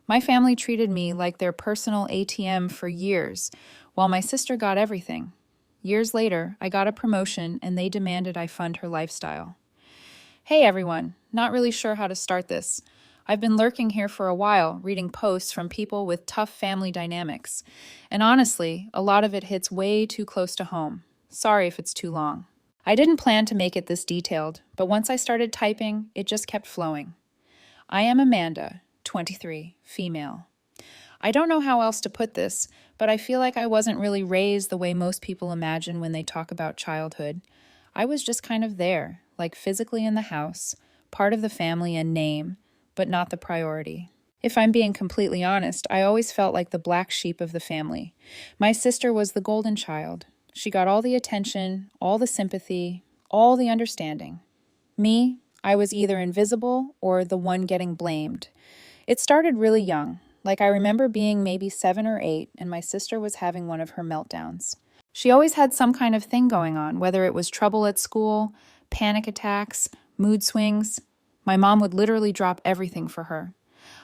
My family treated me like their personal ATM for years, while my sister got everything. Years later, I got a promotion and they demanded I fund her lifestyle. Hey everyone, not really sure how to start this. I've been lurking here for a while, reading posts from people with tough family dynamics. And honestly, a lot of it hits way too close to home. Sorry if it's too long. I didn't plan to make it this detailed, but once I started typing, it just kept flowing. I am Amanda, 23, female. I don't know how else to put this, but I feel like I wasn't really raised the way most people imagine when they talk about childhood. I was just kind of there, like physically in the house, part of the family and name, but not the priority. If I'm being completely honest, I always felt like the black sheep of the family. My sister was the golden child. She got all the attention, all the sympathy, all the understanding. Me, I was either invisible or the one getting blamed. It started really young. Like I remember being maybe 7 or 8 and my sister was having one of her meltdowns. She always had some kind of thing going on, whether it was trouble at school, panic attacks, mood swings. My mom would literally drop everything for her.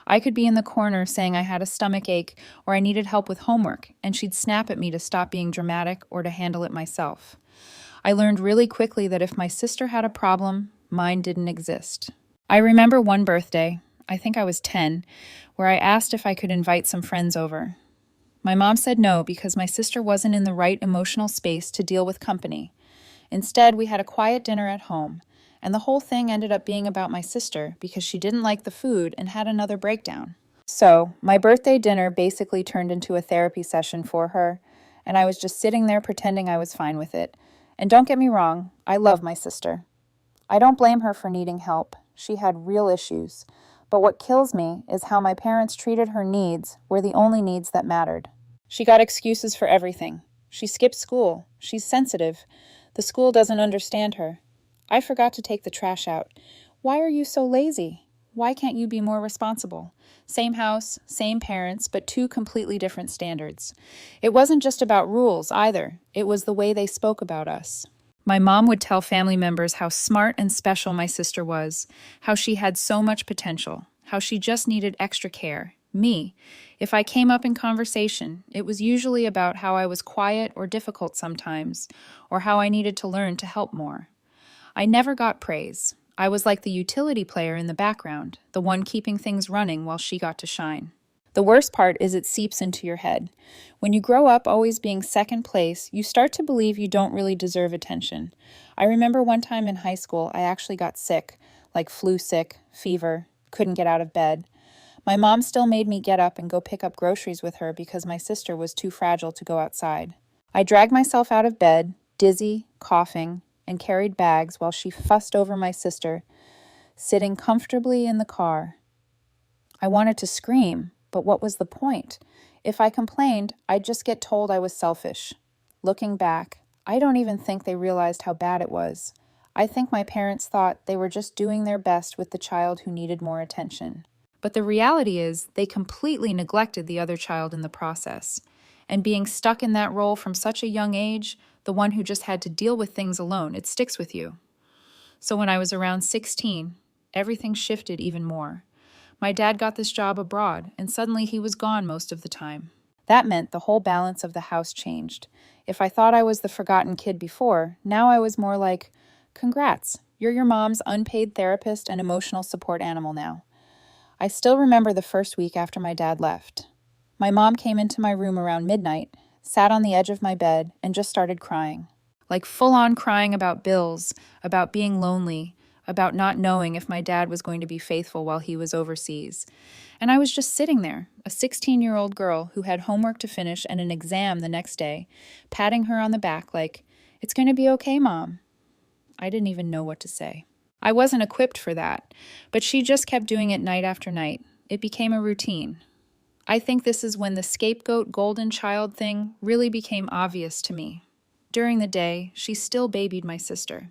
I could be in the corner saying I had a stomach ache or I needed help with homework, and she'd snap at me to stop being dramatic or to handle it myself. I learned really quickly that if my sister had a problem, mine didn't exist. I remember one birthday, I think I was 10, where I asked if I could invite some friends over. My mom said no because my sister wasn't in the right emotional space to deal with company. Instead, we had a quiet dinner at home, and the whole thing ended up being about my sister because she didn't like the food and had another breakdown. So, my birthday dinner basically turned into a therapy session for her, and I was just sitting there pretending I was fine with it. And don't get me wrong, I love my sister. I don't blame her for needing help. She had real issues. But what kills me is how my parents treated her needs were the only needs that mattered. She got excuses for everything. She skipped school. She's sensitive. The school doesn't understand her. I forgot to take the trash out. Why are you so lazy? Why can't you be more responsible? Same house, same parents, but two completely different standards. It wasn't just about rules either. It was the way they spoke about us. My mom would tell family members how smart and special my sister was, how she had so much potential, how she just needed extra care. Me. If I came up in conversation, it was usually about how I was quiet or difficult sometimes, or how I needed to learn to help more. I never got praise. I was like the utility player in the background, the one keeping things running while she got to shine. The worst part is it seeps into your head. When you grow up always being second place, you start to believe you don't really deserve attention. I remember one time in high school, I actually got sick, like flu sick, fever, couldn't get out of bed. My mom still made me get up and go pick up groceries with her because my sister was too fragile to go outside. I dragged myself out of bed, dizzy, coughing, and carried bags while she fussed over my sister, sitting comfortably in the car. I wanted to scream, but what was the point? If I complained, I'd just get told I was selfish. Looking back, I don't even think they realized how bad it was. I think my parents thought they were just doing their best with the child who needed more attention. But the reality is, they completely neglected the other child in the process. And being stuck in that role from such a young age, the one who just had to deal with things alone, it sticks with you. So when I was around 16, everything shifted even more. My dad got this job abroad, and suddenly he was gone most of the time. That meant the whole balance of the house changed. If I thought I was the forgotten kid before, now I was more like, congrats, you're your mom's unpaid therapist and emotional support animal now. I still remember the first week after my dad left. My mom came into my room around midnight, sat on the edge of my bed, and just started crying. Like full-on crying about bills, about being lonely, about not knowing if my dad was going to be faithful while he was overseas. And I was just sitting there, a 16-year-old girl who had homework to finish and an exam the next day, patting her on the back like, "It's going to be okay, Mom." I didn't even know what to say. I wasn't equipped for that, but she just kept doing it night after night. It became a routine. I think this is when the scapegoat golden child thing really became obvious to me. During the day, she still babied my sister.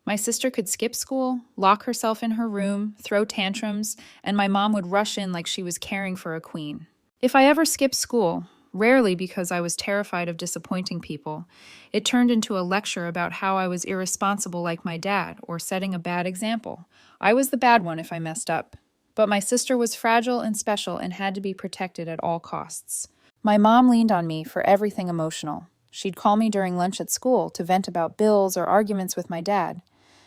My sister could skip school, lock herself in her room, throw tantrums, and my mom would rush in like she was caring for a queen. If I ever skipped school, rarely because I was terrified of disappointing people, it turned into a lecture about how I was irresponsible like my dad or setting a bad example. I was the bad one if I messed up. But my sister was fragile and special and had to be protected at all costs. My mom leaned on me for everything emotional. She'd call me during lunch at school to vent about bills or arguments with my dad.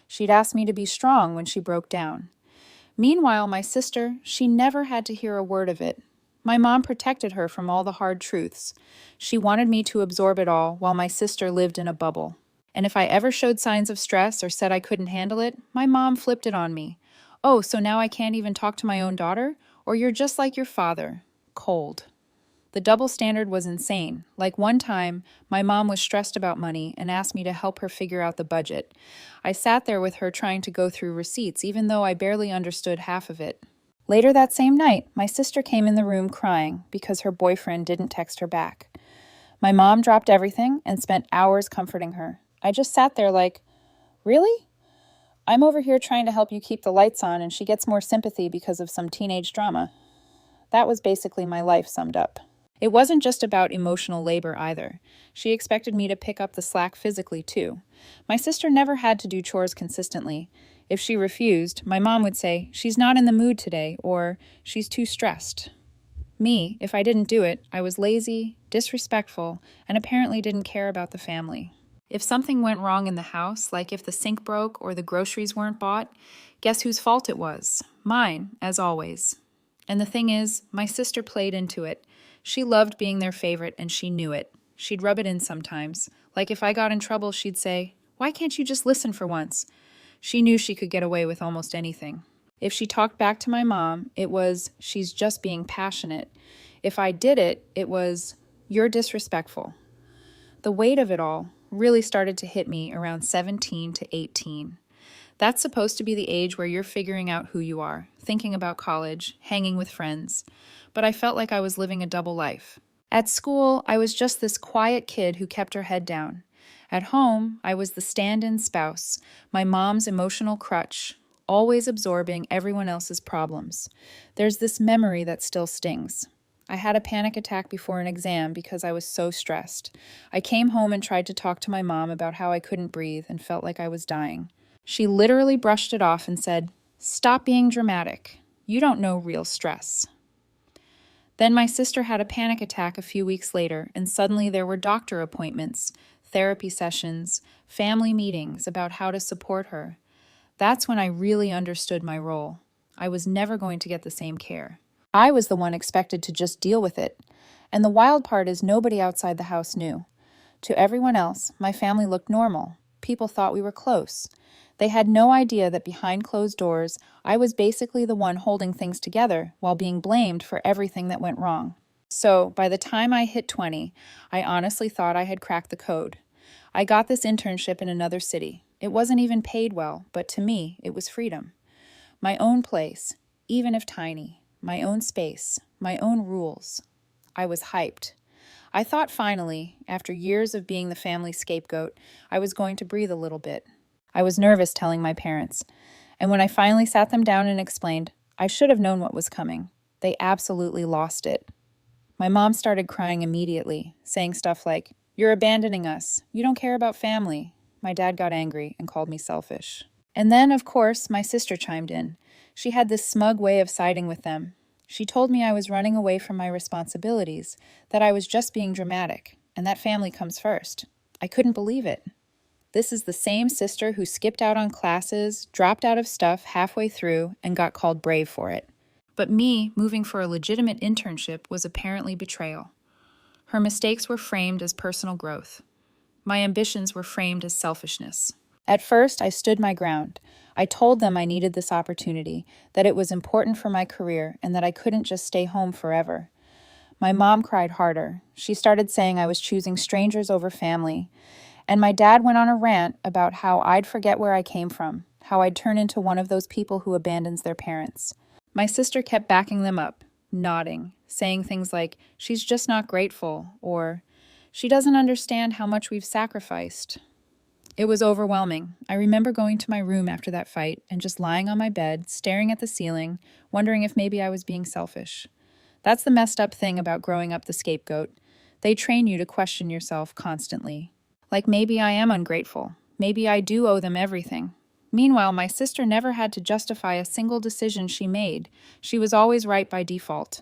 She'd ask me to be strong when she broke down. Meanwhile, my sister, she never had to hear a word of it. My mom protected her from all the hard truths. She wanted me to absorb it all while my sister lived in a bubble. And if I ever showed signs of stress or said I couldn't handle it, my mom flipped it on me. Oh, so now I can't even talk to my own daughter? Or you're just like your father, cold. The double standard was insane. Like one time, my mom was stressed about money and asked me to help her figure out the budget. I sat there with her trying to go through receipts, even though I barely understood half of it. Later that same night, my sister came in the room crying because her boyfriend didn't text her back. My mom dropped everything and spent hours comforting her. I just sat there like, really? I'm over here trying to help you keep the lights on and she gets more sympathy because of some teenage drama. That was basically my life summed up. It wasn't just about emotional labor either. She expected me to pick up the slack physically too. My sister never had to do chores consistently. If she refused, my mom would say, "She's not in the mood today," or "She's too stressed." Me, if I didn't do it, I was lazy, disrespectful, and apparently didn't care about the family. If something went wrong in the house, like if the sink broke or the groceries weren't bought, guess whose fault it was? Mine, as always. And the thing is, my sister played into it. She loved being their favorite, and she knew it. She'd rub it in sometimes. Like if I got in trouble, she'd say, "Why can't you just listen for once?" She knew she could get away with almost anything. If she talked back to my mom, it was, "She's just being passionate." If I did it, it was, "You're disrespectful." The weight of it all really started to hit me around 17 to 18. That's supposed to be the age where you're figuring out who you are, thinking about college, hanging with friends. But I felt like I was living a double life. At school, I was just this quiet kid who kept her head down. At home, I was the stand-in spouse, my mom's emotional crutch, always absorbing everyone else's problems. There's this memory that still stings. I had a panic attack before an exam because I was so stressed. I came home and tried to talk to my mom about how I couldn't breathe and felt like I was dying. She literally brushed it off and said, "Stop being dramatic. You don't know real stress." Then my sister had a panic attack a few weeks later, and suddenly there were doctor appointments, therapy sessions, family meetings about how to support her. That's when I really understood my role. I was never going to get the same care. I was the one expected to just deal with it. And the wild part is nobody outside the house knew. To everyone else, my family looked normal. People thought we were close. They had no idea that behind closed doors, I was basically the one holding things together while being blamed for everything that went wrong. So, by the time I hit 20, I honestly thought I had cracked the code. I got this internship in another city. It wasn't even paid well, but to me, it was freedom. My own place, even if tiny. My own space, my own rules. I was hyped. I thought finally, after years of being the family scapegoat, I was going to breathe a little bit. I was nervous telling my parents, and when I finally sat them down and explained, I should have known what was coming. They absolutely lost it. My mom started crying immediately, saying stuff like, "You're abandoning us. You don't care about family." My dad got angry and called me selfish. And then, of course, my sister chimed in. She had this smug way of siding with them. She told me I was running away from my responsibilities, that I was just being dramatic, and that family comes first. I couldn't believe it. This is the same sister who skipped out on classes, dropped out of stuff halfway through, and got called brave for it. But me, moving for a legitimate internship, was apparently betrayal. Her mistakes were framed as personal growth. My ambitions were framed as selfishness. At first, I stood my ground. I told them I needed this opportunity, that it was important for my career, and that I couldn't just stay home forever. My mom cried harder. She started saying I was choosing strangers over family. And my dad went on a rant about how I'd forget where I came from, how I'd turn into one of those people who abandons their parents. My sister kept backing them up, nodding, saying things like, "She's just not grateful," or "She doesn't understand how much we've sacrificed." It was overwhelming. I remember going to my room after that fight and just lying on my bed, staring at the ceiling, wondering if maybe I was being selfish. That's the messed up thing about growing up the scapegoat. They train you to question yourself constantly. Like maybe I am ungrateful. Maybe I do owe them everything. Meanwhile, my sister never had to justify a single decision she made. She was always right by default.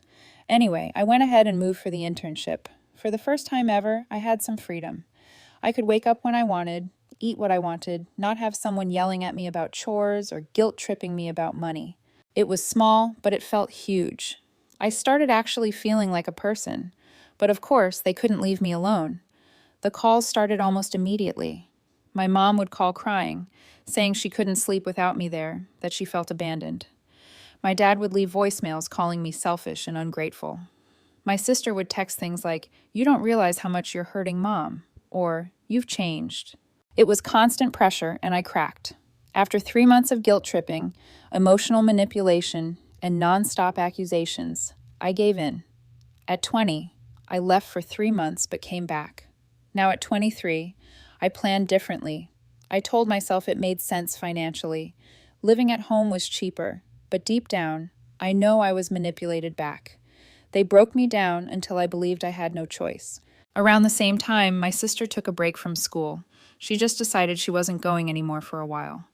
Anyway, I went ahead and moved for the internship. For the first time ever, I had some freedom. I could wake up when I wanted, eat what I wanted, not have someone yelling at me about chores or guilt-tripping me about money. It was small, but it felt huge. I started actually feeling like a person. But of course, they couldn't leave me alone. The calls started almost immediately. My mom would call crying, saying she couldn't sleep without me there, that she felt abandoned. My dad would leave voicemails calling me selfish and ungrateful. My sister would text things like, "You don't realize how much you're hurting Mom," or "You've changed." It was constant pressure, and I cracked. After 3 months of guilt tripping, emotional manipulation, and nonstop accusations, I gave in. At 20, I left for 3 months but came back. Now at 23, I planned differently. I told myself it made sense financially. Living at home was cheaper, but deep down, I know I was manipulated back. They broke me down until I believed I had no choice. Around the same time, my sister took a break from school. She just decided she wasn't going anymore for a while.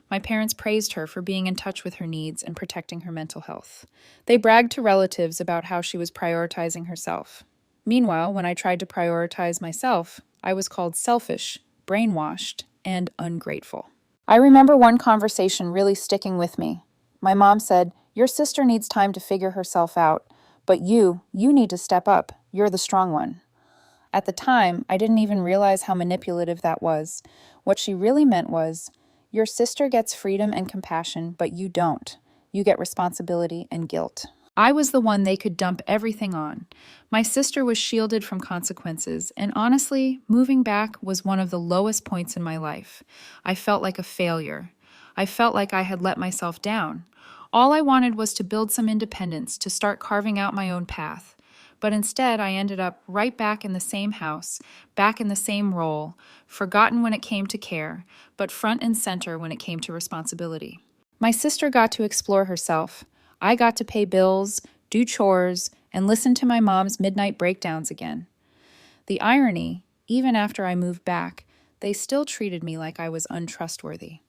My parents praised her for being in touch with her needs and protecting her mental health. They bragged to relatives about how she was prioritizing herself. Meanwhile, when I tried to prioritize myself, I was called selfish, brainwashed, and ungrateful. I remember one conversation really sticking with me. My mom said, "Your sister needs time to figure herself out, but you need to step up. You're the strong one." At the time, I didn't even realize how manipulative that was. What she really meant was, your sister gets freedom and compassion, but you don't. You get responsibility and guilt. I was the one they could dump everything on. My sister was shielded from consequences, and honestly, moving back was one of the lowest points in my life. I felt like a failure. I felt like I had let myself down. All I wanted was to build some independence, to start carving out my own path. But instead, I ended up right back in the same house, back in the same role, forgotten when it came to care, but front and center when it came to responsibility. My sister got to explore herself. I got to pay bills, do chores, and listen to my mom's midnight breakdowns again. The irony, even after I moved back, they still treated me like I was untrustworthy.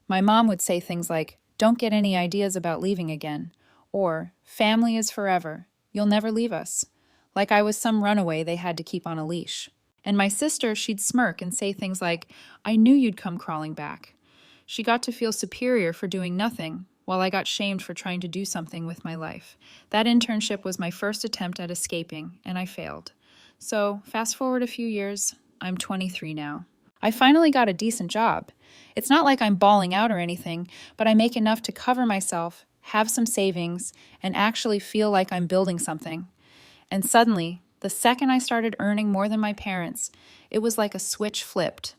My mom would say things like, "Don't get any ideas about leaving again," or "Family is forever. You'll never leave us," like I was some runaway they had to keep on a leash. And my sister, she'd smirk and say things like, "I knew you'd come crawling back." She got to feel superior for doing nothing, while I got shamed for trying to do something with my life. That internship was my first attempt at escaping, and I failed. So, fast forward a few years, I'm 23 now. I finally got a decent job. It's not like I'm balling out or anything, but I make enough to cover myself, have some savings, and actually feel like I'm building something. And suddenly, the second I started earning more than my parents, it was like a switch flipped.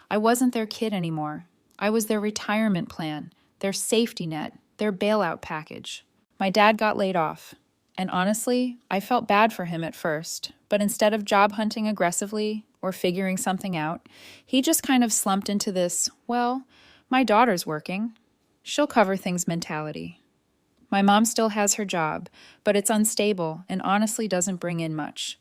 I wasn't their kid anymore. I was their retirement plan, their safety net, their bailout package. My dad got laid off. And honestly, I felt bad for him at first, but instead of job hunting aggressively or figuring something out, he just kind of slumped into this, well, my daughter's working. She'll cover things mentality. My mom still has her job, but it's unstable and honestly doesn't bring in much.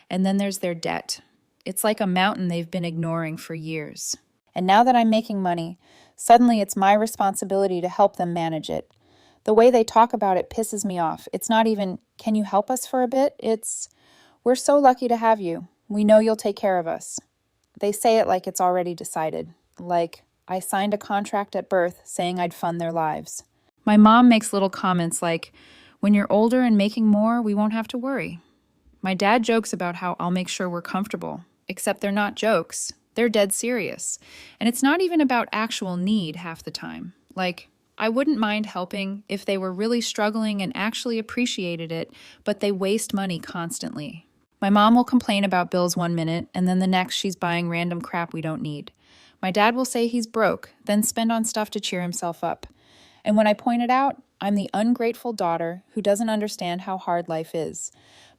And then there's their debt. It's like a mountain they've been ignoring for years. And now that I'm making money, suddenly it's my responsibility to help them manage it. The way they talk about it pisses me off. It's not even, "Can you help us for a bit?" It's, "We're so lucky to have you. We know you'll take care of us." They say it like it's already decided. Like, I signed a contract at birth saying I'd fund their lives. My mom makes little comments like, "When you're older and making more, we won't have to worry." My dad jokes about how I'll make sure we're comfortable, except they're not jokes. They're dead serious. And it's not even about actual need half the time. Like, I wouldn't mind helping if they were really struggling and actually appreciated it, but they waste money constantly. My mom will complain about bills one minute, and then the next she's buying random crap we don't need. My dad will say he's broke, then spend on stuff to cheer himself up. And when I point it out, I'm the ungrateful daughter who doesn't understand how hard life is.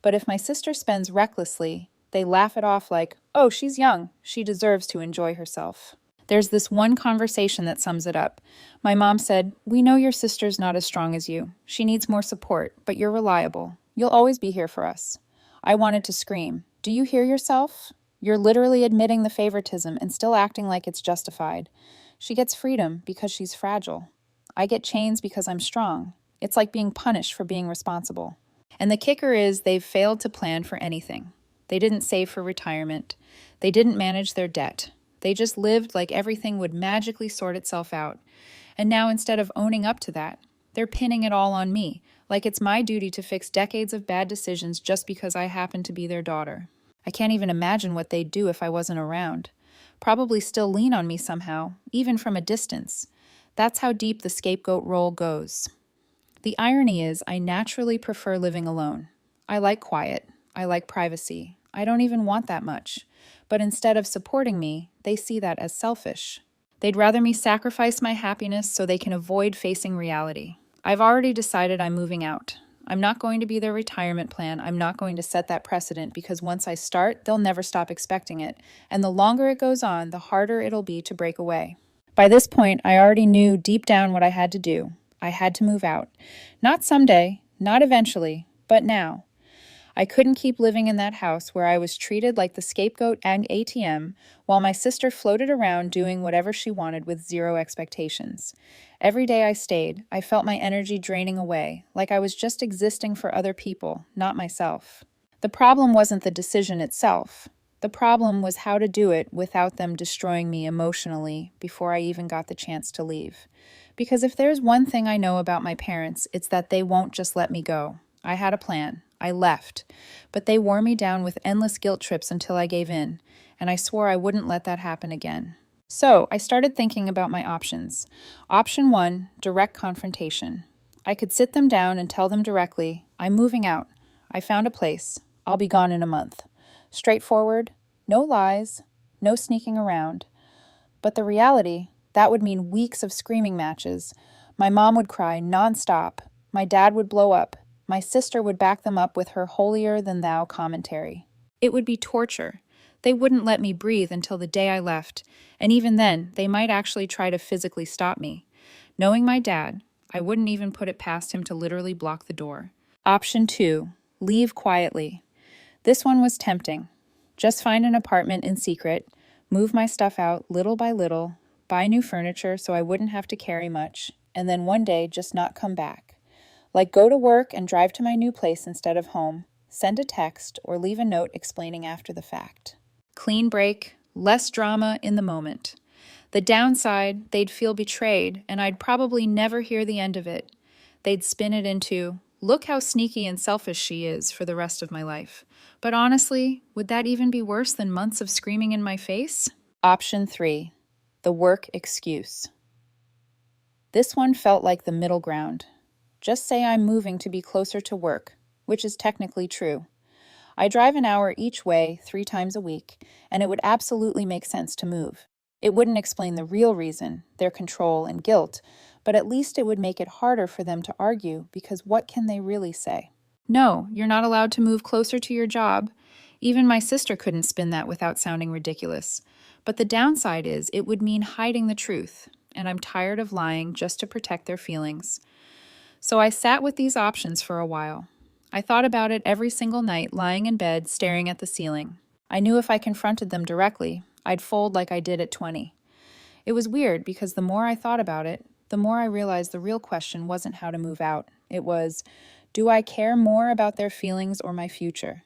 But if my sister spends recklessly, they laugh it off like, "Oh, she's young. She deserves to enjoy herself." There's this one conversation that sums it up. My mom said, "We know your sister's not as strong as you. She needs more support, but you're reliable. You'll always be here for us." I wanted to scream, "Do you hear yourself? You're literally admitting the favoritism and still acting like it's justified." She gets freedom because she's fragile. I get chains because I'm strong. It's like being punished for being responsible. And the kicker is they've failed to plan for anything. They didn't save for retirement. They didn't manage their debt. They just lived like everything would magically sort itself out. And now instead of owning up to that, they're pinning it all on me, like it's my duty to fix decades of bad decisions just because I happen to be their daughter. I can't even imagine what they'd do if I wasn't around. Probably still lean on me somehow, even from a distance. That's how deep the scapegoat role goes. The irony is, I naturally prefer living alone. I like quiet. I like privacy. I don't even want that much. But instead of supporting me, they see that as selfish. They'd rather me sacrifice my happiness so they can avoid facing reality. I've already decided I'm moving out. I'm not going to be their retirement plan. I'm not going to set that precedent because once I start, they'll never stop expecting it. And the longer it goes on, the harder it'll be to break away. By this point, I already knew deep down what I had to do. I had to move out. Not someday, not eventually, but now. I couldn't keep living in that house where I was treated like the scapegoat and ATM while my sister floated around doing whatever she wanted with zero expectations. Every day I stayed, I felt my energy draining away, like I was just existing for other people, not myself. The problem wasn't the decision itself. The problem was how to do it without them destroying me emotionally before I even got the chance to leave. Because if there's one thing I know about my parents, it's that they won't just let me go. I had a plan. I left. But they wore me down with endless guilt trips until I gave in, and I swore I wouldn't let that happen again. So I started thinking about my options. Option 1, direct confrontation. I could sit them down and tell them directly, I'm moving out. I found a place. I'll be gone in a month. Straightforward, no lies, no sneaking around. But the reality, that would mean weeks of screaming matches. My mom would cry nonstop. My dad would blow up. My sister would back them up with her holier-than-thou commentary. It would be torture. They wouldn't let me breathe until the day I left, and even then, they might actually try to physically stop me. Knowing my dad, I wouldn't even put it past him to literally block the door. Option 2, leave quietly. This one was tempting. Just find an apartment in secret, move my stuff out little by little, buy new furniture so I wouldn't have to carry much, and then one day just not come back. Like go to work and drive to my new place instead of home, send a text, or leave a note explaining after the fact. Clean break, less drama in the moment. The downside, they'd feel betrayed, and I'd probably never hear the end of it. They'd spin it into, look how sneaky and selfish she is for the rest of my life. But honestly, would that even be worse than months of screaming in my face? Option 3, the work excuse. This one felt like the middle ground. Just say I'm moving to be closer to work, which is technically true. I drive an hour each way 3 times a week, and it would absolutely make sense to move. It wouldn't explain the real reason, their control and guilt, but at least it would make it harder for them to argue because what can they really say? No, you're not allowed to move closer to your job. Even my sister couldn't spin that without sounding ridiculous. But the downside is it would mean hiding the truth, and I'm tired of lying just to protect their feelings. So I sat with these options for a while. I thought about it every single night, lying in bed, staring at the ceiling. I knew if I confronted them directly, I'd fold like I did at 20. It was weird because the more I thought about it, the more I realized the real question wasn't how to move out. It was, do I care more about their feelings or my future?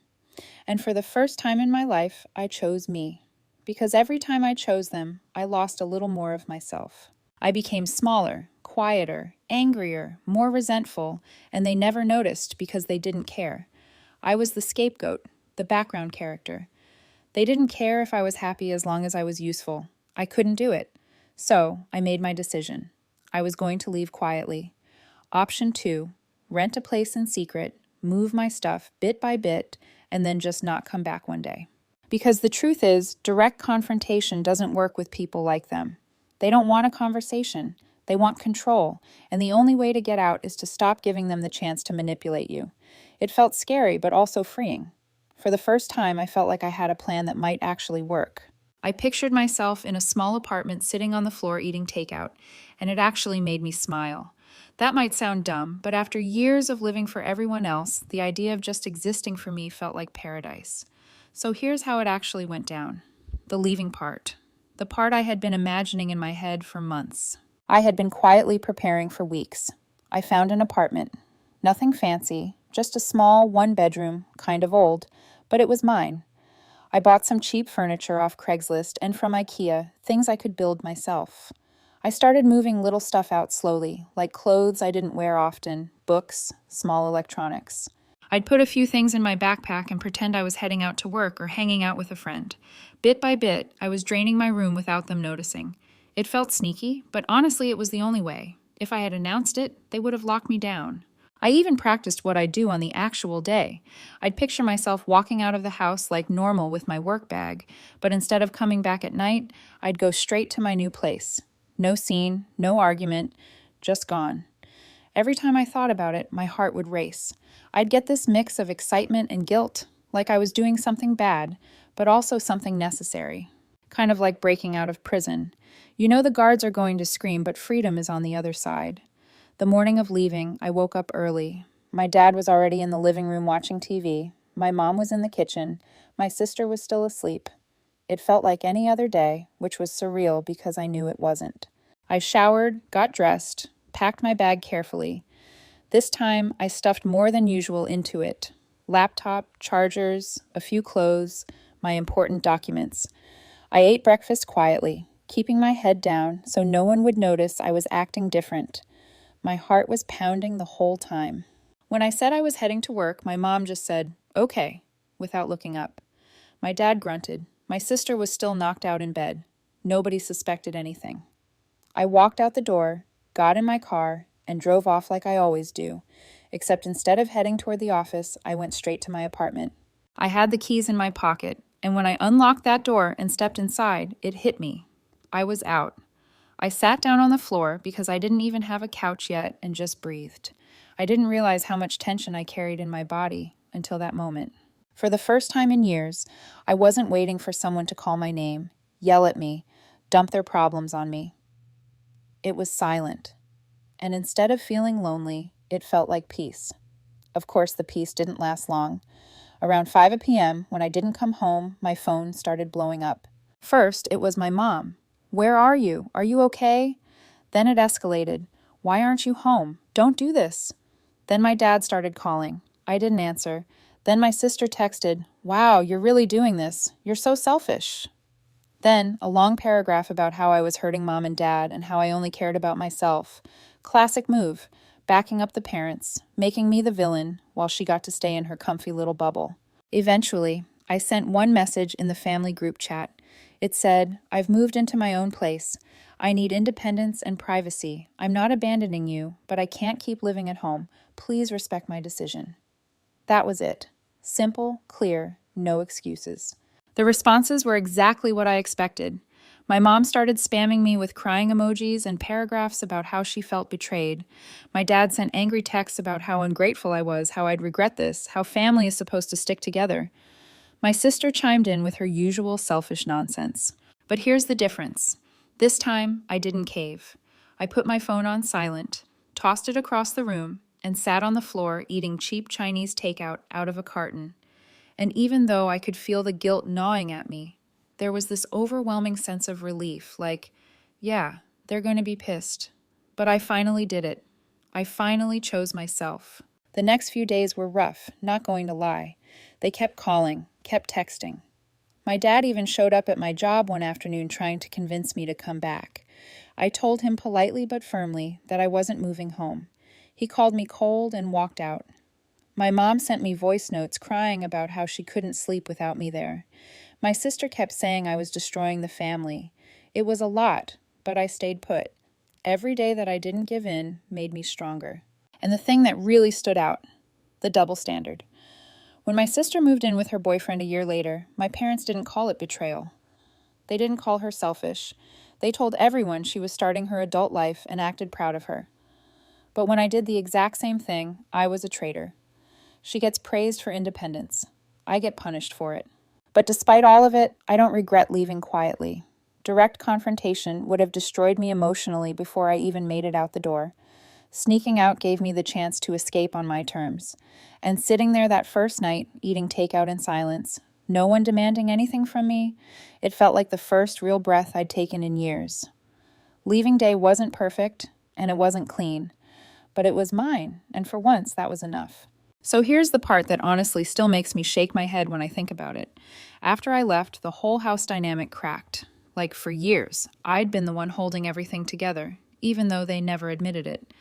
And for the first time in my life, I chose me. Because every time I chose them, I lost a little more of myself. I became smaller, quieter, angrier, more resentful, and they never noticed because they didn't care. I was the scapegoat, the background character. They didn't care if I was happy as long as I was useful. I couldn't do it. So I made my decision. I was going to leave quietly. Option 2, rent a place in secret, move my stuff bit by bit, and then just not come back one day. Because the truth is, direct confrontation doesn't work with people like them. They don't want a conversation. They want control, and the only way to get out is to stop giving them the chance to manipulate you. It felt scary, but also freeing. For the first time, I felt like I had a plan that might actually work. I pictured myself in a small apartment sitting on the floor eating takeout, and it actually made me smile. That might sound dumb, but after years of living for everyone else, the idea of just existing for me felt like paradise. So here's how it actually went down. The leaving part. the part I had been imagining in my head for months. I had been quietly preparing for weeks. I found an apartment. Nothing fancy, just a small one-bedroom, kind of old, but it was mine. I bought some cheap furniture off Craigslist and from IKEA, things I could build myself. I started moving little stuff out slowly, like clothes I didn't wear often, books, small electronics. I'd put a few things in my backpack and pretend I was heading out to work or hanging out with a friend. Bit by bit, I was draining my room without them noticing. It felt sneaky, but honestly it was the only way. If I had announced it, they would have locked me down. I even practiced what I'd do on the actual day. I'd picture myself walking out of the house like normal with my work bag, but instead of coming back at night, I'd go straight to my new place. No scene, no argument, just gone. Every time I thought about it, my heart would race. I'd get this mix of excitement and guilt, like I was doing something bad, but also something necessary. Kind of like breaking out of prison. You know the guards are going to scream, but freedom is on the other side. The morning of leaving, I woke up early. My dad was already in the living room watching TV. My mom was in the kitchen. My sister was still asleep. It felt like any other day, which was surreal because I knew it wasn't. I showered, got dressed, packed my bag carefully. This time, I stuffed more than usual into it. Laptop, chargers, a few clothes, my important documents. I ate breakfast quietly, keeping my head down so no one would notice I was acting different. My heart was pounding the whole time. When I said I was heading to work, my mom just said, "Okay," without looking up. My dad grunted. My sister was still knocked out in bed. Nobody suspected anything. I walked out the door, got in my car, and drove off like I always do, except instead of heading toward the office, I went straight to my apartment. I had the keys in my pocket, and when I unlocked that door and stepped inside, it hit me. I was out. I sat down on the floor because I didn't even have a couch yet and just breathed. I didn't realize how much tension I carried in my body until that moment. For the first time in years, I wasn't waiting for someone to call my name, yell at me, dump their problems on me. It was silent. And instead of feeling lonely, it felt like peace. Of course, the peace didn't last long. Around 5 p.m., when I didn't come home, my phone started blowing up. First, it was my mom. "Where are you? Are you okay?" Then it escalated. "Why aren't you home? Don't do this." Then my dad started calling. I didn't answer. Then my sister texted, "Wow, you're really doing this. You're so selfish." Then a long paragraph about how I was hurting mom and dad and how I only cared about myself. Classic move, backing up the parents, making me the villain while she got to stay in her comfy little bubble. Eventually, I sent one message in the family group chat. It said, "I've moved into my own place. I need independence and privacy. I'm not abandoning you, but I can't keep living at home. Please respect my decision." That was it. Simple, clear, no excuses. The responses were exactly what I expected. My mom started spamming me with crying emojis and paragraphs about how she felt betrayed. My dad sent angry texts about how ungrateful I was, how I'd regret this, how family is supposed to stick together. My sister chimed in with her usual selfish nonsense. But here's the difference. This time, I didn't cave. I put my phone on silent, tossed it across the room, and sat on the floor eating cheap Chinese takeout out of a carton. And even though I could feel the guilt gnawing at me, there was this overwhelming sense of relief, like, yeah, they're going to be pissed. But I finally did it. I finally chose myself. The next few days were rough, not going to lie. They kept calling, kept texting. My dad even showed up at my job one afternoon trying to convince me to come back. I told him politely but firmly that I wasn't moving home. He called me cold and walked out. My mom sent me voice notes crying about how she couldn't sleep without me there. My sister kept saying I was destroying the family. It was a lot, but I stayed put. Every day that I didn't give in made me stronger. And the thing that really stood out, the double standard. When my sister moved in with her boyfriend a year later, my parents didn't call it betrayal. They didn't call her selfish. They told everyone she was starting her adult life and acted proud of her. But when I did the exact same thing, I was a traitor. She gets praised for independence. I get punished for it. But despite all of it, I don't regret leaving quietly. Direct confrontation would have destroyed me emotionally before I even made it out the door. Sneaking out gave me the chance to escape on my terms. And sitting there that first night, eating takeout in silence, No one demanding anything from me. It felt like the first real breath I'd taken in years. Leaving day wasn't perfect, and it wasn't clean, but it was mine, and for once that was enough. So here's the part that honestly still makes me shake my head when I think about it. After I left, the whole house dynamic cracked. Like for years, I'd been the one holding everything together, even though they never admitted it.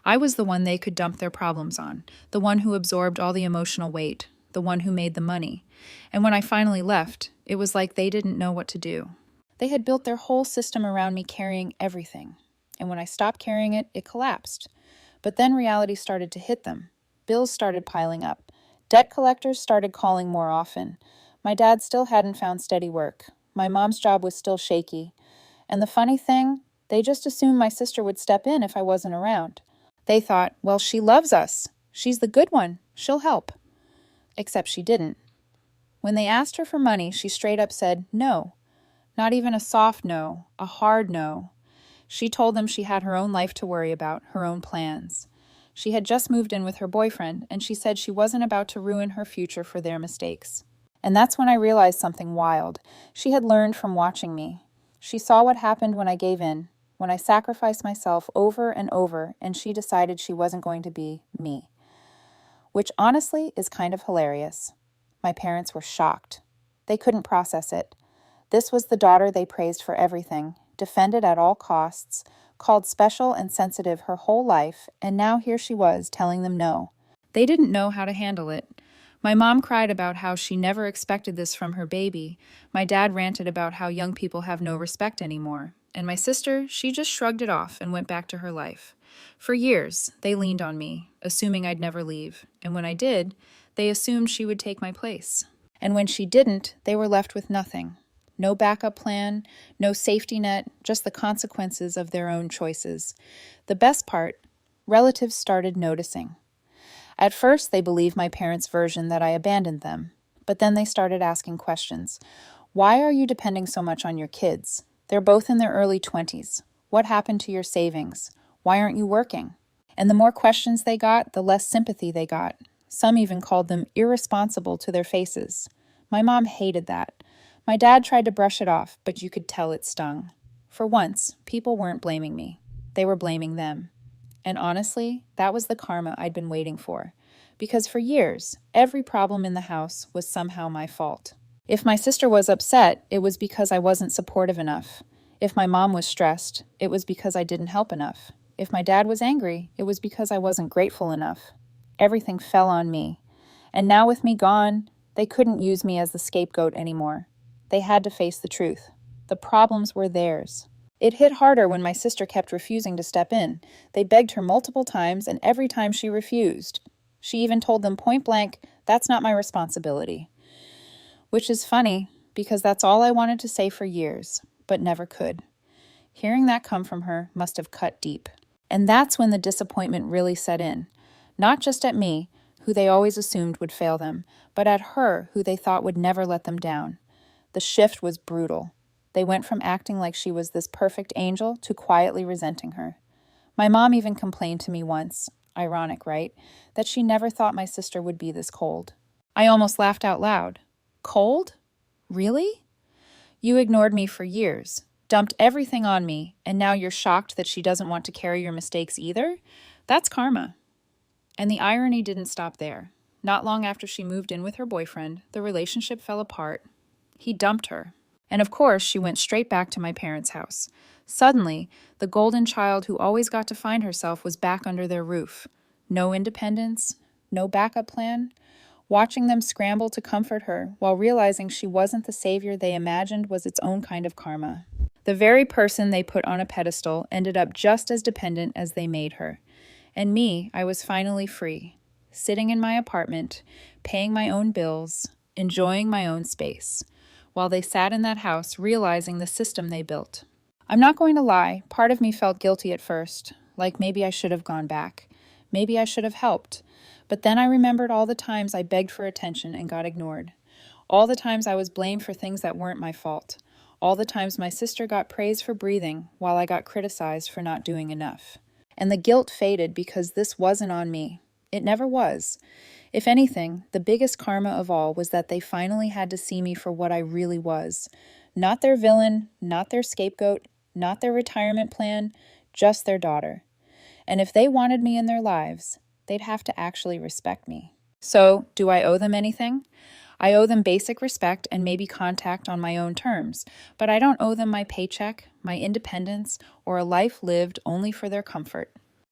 I was the one they could dump their problems on, the one who absorbed all the emotional weight, the one who made the money. And when I finally left, it was like they didn't know what to do. They had built their whole system around me carrying everything. And when I stopped carrying it, it collapsed. But then reality started to hit them. Bills started piling up. Debt collectors started calling more often. My dad still hadn't found steady work. My mom's job was still shaky. And the funny thing, they just assumed my sister would step in if I wasn't around. They thought, well, she loves us. She's the good one. She'll help. Except she didn't. When they asked her for money, she straight up said no. Not even a soft no, a hard no. She told them she had her own life to worry about, her own plans. She had just moved in with her boyfriend, and she said she wasn't about to ruin her future for their mistakes. And that's when I realized something wild. She had learned from watching me. She saw what happened when I gave in, when I sacrificed myself over and over, and she decided she wasn't going to be me. Which honestly is kind of hilarious. My parents were shocked. They couldn't process it. This was the daughter they praised for everything, defended at all costs, called special and sensitive her whole life, and now here she was telling them no. They didn't know how to handle it. My mom cried about how she never expected this from her baby. My dad ranted about how young people have no respect anymore. And my sister, she just shrugged it off and went back to her life. For years, they leaned on me, assuming I'd never leave. And when I did, they assumed she would take my place. And when she didn't, they were left with nothing. No backup plan, no safety net, just the consequences of their own choices. The best part, relatives started noticing. At first, they believed my parents' version that I abandoned them. But then they started asking questions. Why are you depending so much on your kids? They're both in their early 20s. What happened to your savings? Why aren't you working? And the more questions they got, the less sympathy they got. Some even called them irresponsible to their faces. My mom hated that. My dad tried to brush it off, but you could tell it stung. For once, people weren't blaming me. They were blaming them. And honestly, that was the karma I'd been waiting for. Because for years, every problem in the house was somehow my fault. If my sister was upset, it was because I wasn't supportive enough. If my mom was stressed, it was because I didn't help enough. If my dad was angry, it was because I wasn't grateful enough. Everything fell on me. And now with me gone, they couldn't use me as the scapegoat anymore. They had to face the truth. The problems were theirs. It hit harder when my sister kept refusing to step in. They begged her multiple times, and every time she refused. She even told them point blank, "That's not my responsibility." Which is funny, because that's all I wanted to say for years, but never could. Hearing that come from her must have cut deep. And that's when the disappointment really set in. Not just at me, who they always assumed would fail them, but at her, who they thought would never let them down. The shift was brutal. They went from acting like she was this perfect angel to quietly resenting her. My mom even complained to me once, ironic, right, that she never thought my sister would be this cold. I almost laughed out loud. Cold? Really? You ignored me for years, dumped everything on me, and now you're shocked that she doesn't want to carry your mistakes either? That's karma. And the irony didn't stop there. Not long after she moved in with her boyfriend, the relationship fell apart. He dumped her. And of course, she went straight back to my parents' house. Suddenly, the golden child who always got to find herself was back under their roof. No independence, no backup plan. Watching them scramble to comfort her while realizing she wasn't the savior they imagined was its own kind of karma. The very person they put on a pedestal ended up just as dependent as they made her. And me, I was finally free, sitting in my apartment, paying my own bills, enjoying my own space, while they sat in that house realizing the system they built. I'm not going to lie, part of me felt guilty at first, like maybe I should have gone back. Maybe I should have helped. But then I remembered all the times I begged for attention and got ignored. All the times I was blamed for things that weren't my fault. All the times my sister got praised for breathing while I got criticized for not doing enough. And the guilt faded because this wasn't on me. It never was. If anything, the biggest karma of all was that they finally had to see me for what I really was. Not their villain, not their scapegoat, not their retirement plan, just their daughter. And if they wanted me in their lives, they'd have to actually respect me. So, do I owe them anything? I owe them basic respect and maybe contact on my own terms, but I don't owe them my paycheck, my independence, or a life lived only for their comfort.